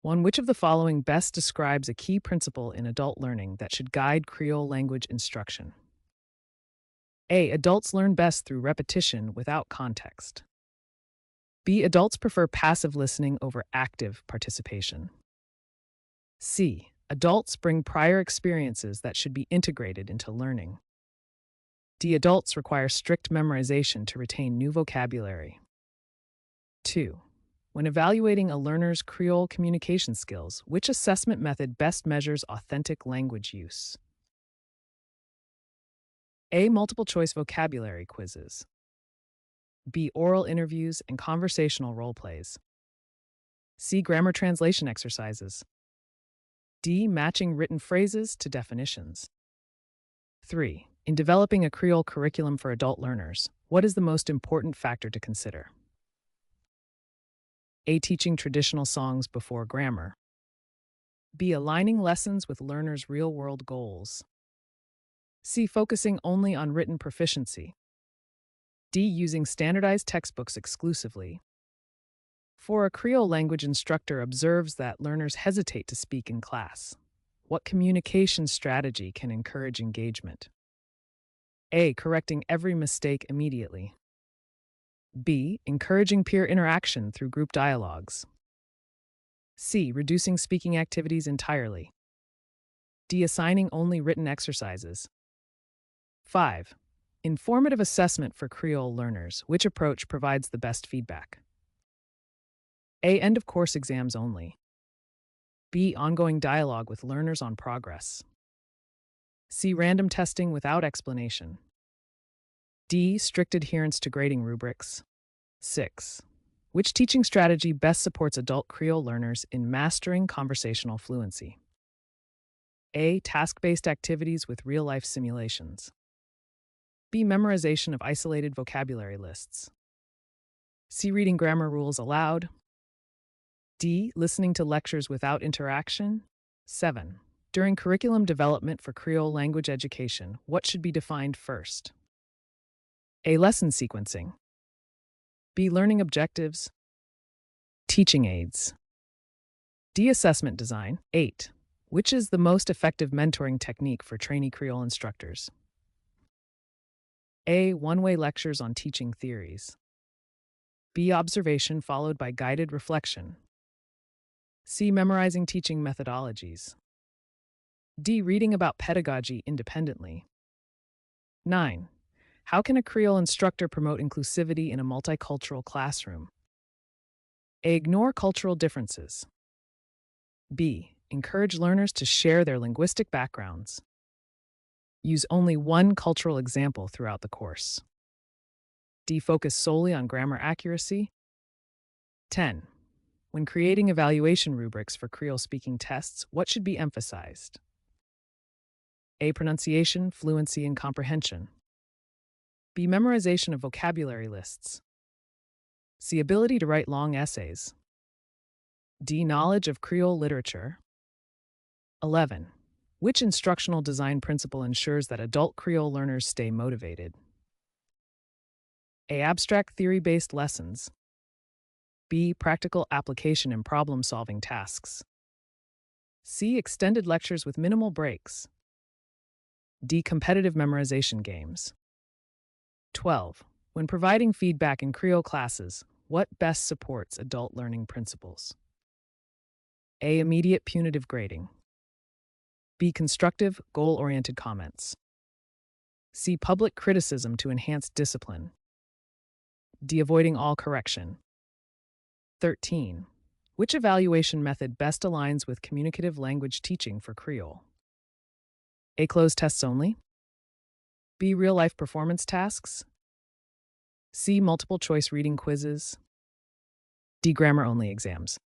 1. Which of the following best describes a key principle in adult learning that should guide Creole language instruction? A. Adults learn best through repetition without context. B. Adults prefer passive listening over active participation. C. Adults bring prior experiences that should be integrated into learning. D. Adults require strict memorization to retain new vocabulary. 2. When evaluating a learner's Creole communication skills, which assessment method best measures authentic language use? A. Multiple choice vocabulary quizzes. B. Oral interviews and conversational role plays. C. Grammar translation exercises. D. Matching written phrases to definitions. 3. In developing a Creole curriculum for adult learners, what is the most important factor to consider? A. Teaching traditional songs before grammar. B. Aligning lessons with learners' real-world goals. C. Focusing only on written proficiency. D. Using standardized textbooks exclusively. 4. A Creole language instructor observes that learners hesitate to speak in class. What communication strategy can encourage engagement? A. Correcting every mistake immediately. B. Encouraging peer interaction through group dialogues. C. Reducing speaking activities entirely. D. Assigning only written exercises. 5. Informative assessment for Creole learners. Which approach provides the best feedback? A. End-of-course exams only. B. Ongoing dialogue with learners on progress. C. Random testing without explanation. D. Strict adherence to grading rubrics. 6. Which teaching strategy best supports adult Creole learners in mastering conversational fluency? A. Task-based activities with real-life simulations. B. Memorization of isolated vocabulary lists. C. Reading grammar rules aloud. D. Listening to lectures without interaction. 7. During curriculum development for Creole language education, what should be defined first? A. Lesson sequencing. B. Learning objectives. Teaching aids. D. Assessment design. 8. Which is the most effective mentoring technique for trainee Creole instructors? A. One-way lectures on teaching theories. B. Observation followed by guided reflection. C. Memorizing teaching methodologies. D. Reading about pedagogy independently. 9. How can a Creole instructor promote inclusivity in a multicultural classroom? A. Ignore cultural differences. B. Encourage learners to share their linguistic backgrounds. Use only one cultural example throughout the course. D. Focus solely on grammar accuracy. 10. When creating evaluation rubrics for Creole-speaking tests, what should be emphasized? A. Pronunciation, fluency, and comprehension. B. Memorization of vocabulary lists. C. Ability to write long essays. D. Knowledge of Creole literature. 11. Which instructional design principle ensures that adult Creole learners stay motivated? A. Abstract theory-based lessons. B. Practical application and problem-solving tasks. C. Extended lectures with minimal breaks. D. Competitive memorization games. 12. When providing feedback in Creole classes, what best supports adult learning principles? A. Immediate punitive grading. B. Constructive, goal-oriented comments. C. Public criticism to enhance discipline. D. Avoiding all correction. 13. Which evaluation method best aligns with communicative language teaching for Creole? A. Closed tests only. B. Real-life performance tasks. C. Multiple choice reading quizzes. D. Grammar-only exams.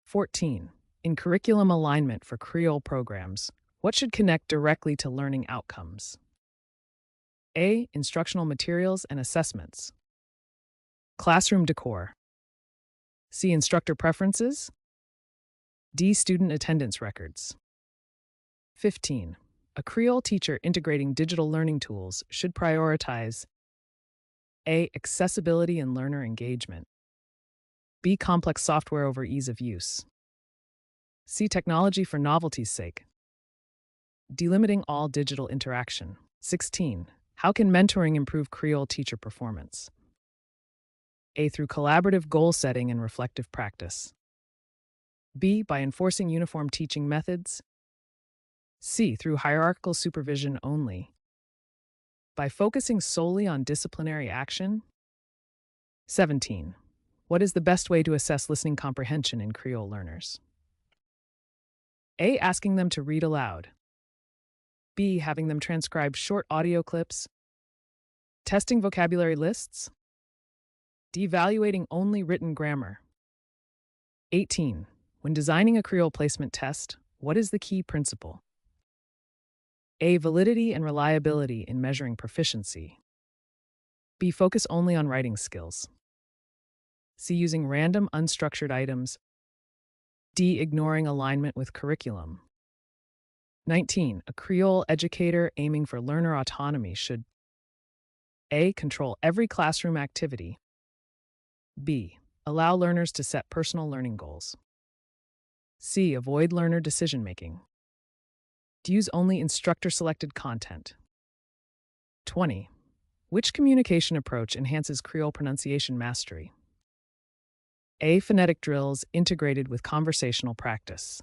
14. In curriculum alignment for Creole programs, what should connect directly to learning outcomes? A. Instructional materials and assessments. Classroom decor. C. Instructor preferences. D. Student attendance records. 15. A Creole teacher integrating digital learning tools should prioritize A. Accessibility and learner engagement. B. Complex software over ease of use. C. Technology for novelty's sake. Delimiting all digital interaction. 16. How can mentoring improve Creole teacher performance? A. Through collaborative goal setting and reflective practice. B. By enforcing uniform teaching methods. C. Through hierarchical supervision only. By focusing solely on disciplinary action. 17. What is the best way to assess listening comprehension in Creole learners? A. Asking them to read aloud. B. Having them transcribe short audio clips. Testing vocabulary lists. D. Evaluating only written grammar. 18. When designing a Creole placement test, what is the key principle? A. Validity and reliability in measuring proficiency. B. Focus only on writing skills. C. Using random, unstructured items. D. Ignoring alignment with curriculum. 19. A Creole educator aiming for learner autonomy should A. Control every classroom activity. B. Allow learners to set personal learning goals. C. Avoid learner decision-making. D. Use only instructor-selected content. 20. Which communication approach enhances Creole pronunciation mastery? A. Phonetic drills integrated with conversational practice.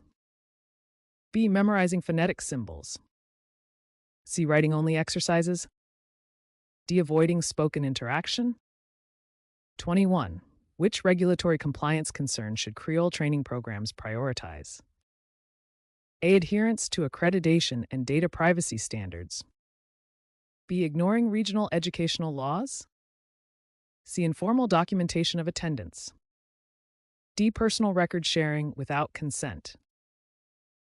B. Memorizing phonetic symbols. C. Writing only exercises. D. Avoiding spoken interaction. 21. Which regulatory compliance concerns should Creole training programs prioritize? A. Adherence to accreditation and data privacy standards. B. Ignoring regional educational laws. C. Informal documentation of attendance. D. Personal record sharing without consent.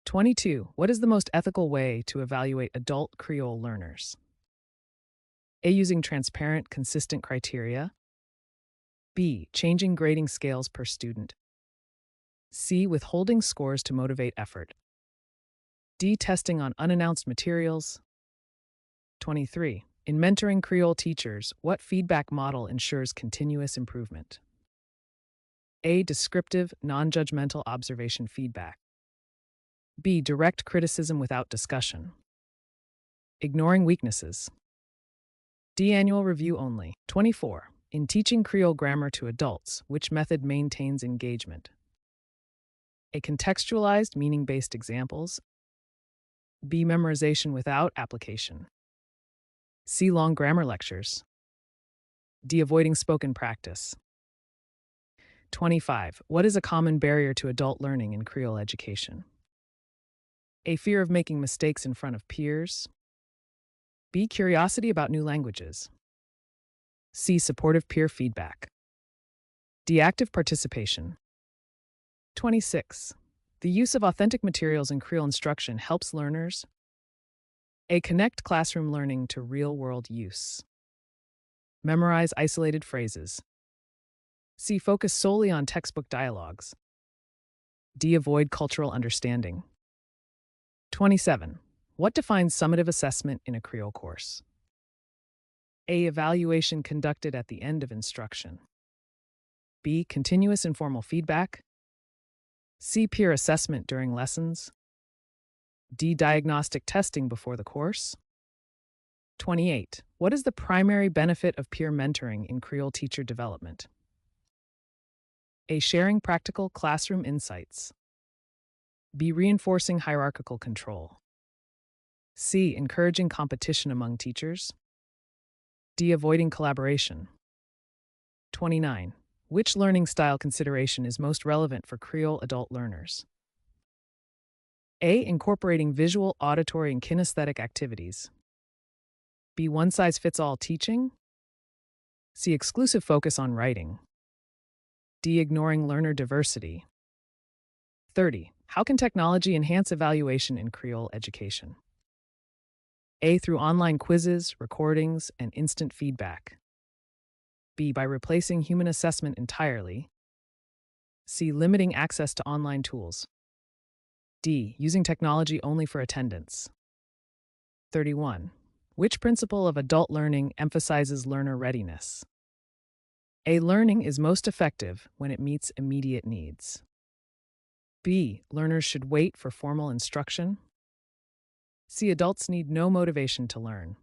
22. What is the most ethical way to evaluate adult Creole learners? A. Using transparent, consistent criteria. B. Changing grading scales per student. C. Withholding scores to motivate effort. D. Testing on unannounced materials. 23. In mentoring Creole teachers, what feedback model ensures continuous improvement? A. Descriptive, non-judgmental observation feedback. B. Direct criticism without discussion. Ignoring weaknesses. D. Annual review only. 24. In teaching Creole grammar to adults, which method maintains engagement? A. Contextualized, meaning-based examples. B. Memorization without application. C. Long grammar lectures. D. Avoiding spoken practice. 25. What is a common barrier to adult learning in Creole education? A. Fear of making mistakes in front of peers. B. Curiosity about new languages. C. Supportive peer feedback. D. Active participation. 26. The use of authentic materials in Creole instruction helps learners. A. Connect classroom learning to real-world use. Memorize isolated phrases. C. Focus solely on textbook dialogues. D. Avoid cultural understanding. 27. What defines summative assessment in a Creole course? A. Evaluation conducted at the end of instruction. B. Continuous informal feedback. C. Peer assessment during lessons. D. Diagnostic testing before the course. 28. What is the primary benefit of peer mentoring in Creole teacher development? A. Sharing practical classroom insights. B. Reinforcing hierarchical control. C. Encouraging competition among teachers. D. Avoiding collaboration. 29. Which learning style consideration is most relevant for Creole adult learners? A. Incorporating visual, auditory, and kinesthetic activities. B. One-size-fits-all teaching. C. Exclusive focus on writing. D. Ignoring learner diversity. 30. How can technology enhance evaluation in Creole education? A. Through online quizzes, recordings, and instant feedback. B. By replacing human assessment entirely. C. Limiting access to online tools. D. Using technology only for attendance. 31. Which principle of adult learning emphasizes learner readiness? A. Learning is most effective when it meets immediate needs. B. Learners should wait for formal instruction. C. Adults need no motivation to learn.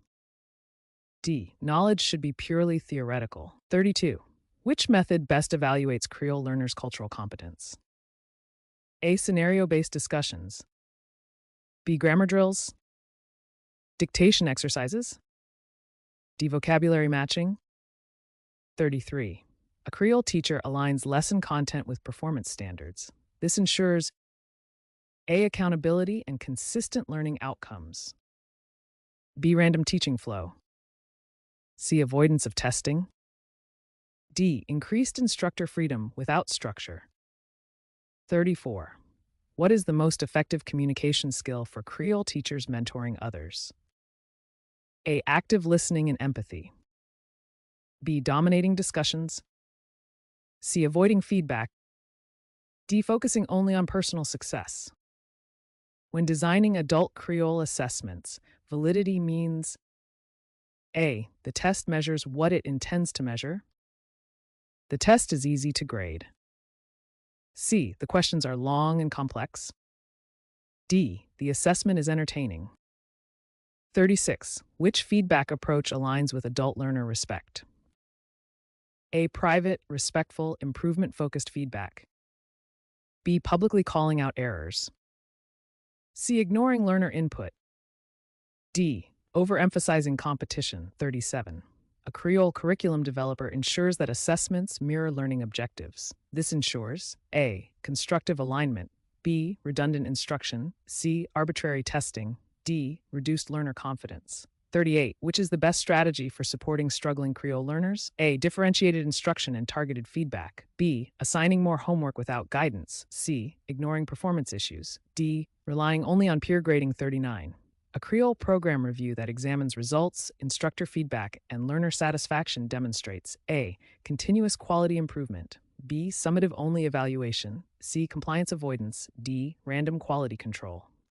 D. Knowledge should be purely theoretical. 32. Which method best evaluates Creole learners' cultural competence? A. Scenario-based discussions. B. Grammar drills. Dictation exercises. D. Vocabulary matching. 33. A Creole teacher aligns lesson content with performance standards. This ensures A. Accountability and consistent learning outcomes. B. Random teaching flow. C. Avoidance of testing. D. Increased instructor freedom without structure. 34. What is the most effective communication skill for Creole teachers mentoring others? A. Active listening and empathy. B. Dominating discussions. C. Avoiding feedback. D. Focusing only on personal success. When designing adult Creole assessments, validity means A. The test measures what it intends to measure. The test is easy to grade. C. The questions are long and complex. D. The assessment is entertaining. 36. Which feedback approach aligns with adult learner respect? A. Private, respectful, improvement-focused feedback. B. Publicly calling out errors. C. Ignoring learner input. D. Overemphasizing competition. 37. A Creole curriculum developer ensures that assessments mirror learning objectives. This ensures A. Constructive alignment. B. Redundant instruction. C. Arbitrary testing. D. Reduced learner confidence. 38. Which is the best strategy for supporting struggling Creole learners? A. Differentiated instruction and targeted feedback. B. Assigning more homework without guidance. C. Ignoring performance issues. D. Relying only on peer grading. 39. A Creole program review that examines results, instructor feedback, and learner satisfaction demonstrates A. Continuous quality improvement. B. Summative-only evaluation. C. Compliance avoidance. D. Random quality control.